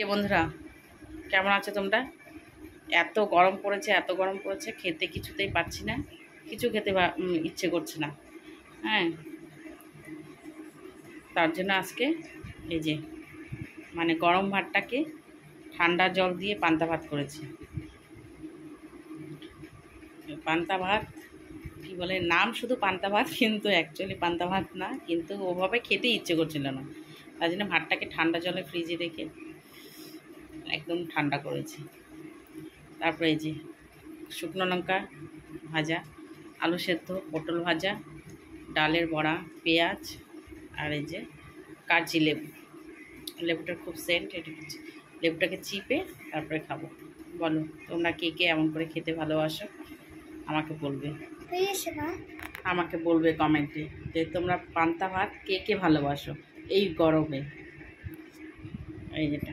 যে বন্ধুরা, কেমন আছো তোমরা? এত গরম পড়েছে, এত গরম পড়েছে, খেতে কিছুতেই পাচ্ছি না। কিছু খেতে ইচ্ছে করছে না। হ্যাঁ, তার জন্য আজকে এই যে গরম ভাতটাকে ঠান্ডা জল দিয়ে পান্তা ভাত করেছি। পান্তা ভাত কী বলে, নাম শুধু পান্তা ভাত, কিন্তু অ্যাকচুয়ালি পান্তা ভাত না, কিন্তু ওভাবে খেতে ইচ্ছে করছিল না। তার জন্য ভাতটাকে ঠান্ডা জলে ফ্রিজে রেখে একদম ঠান্ডা করেছি। তারপরে এই যে শুকনো লঙ্কা ভাজা, আলু সেদ্ধ, পটল ভাজা, ডালের বড়া, পেঁয়াজ, আর এই যে কাঁচি লেবু। লেবুটার খুব সেন্ট, এটা লেবুটাকে চিপে তারপরে খাবো। বলো তোমরা কে কে এমন করে খেতে ভালোবাসো, আমাকে বলবে। আমাকে বলবে কমেন্টে যে তোমরা পান্তা ভাত কে কে ভালোবাসো এই গরমে। এই যেটা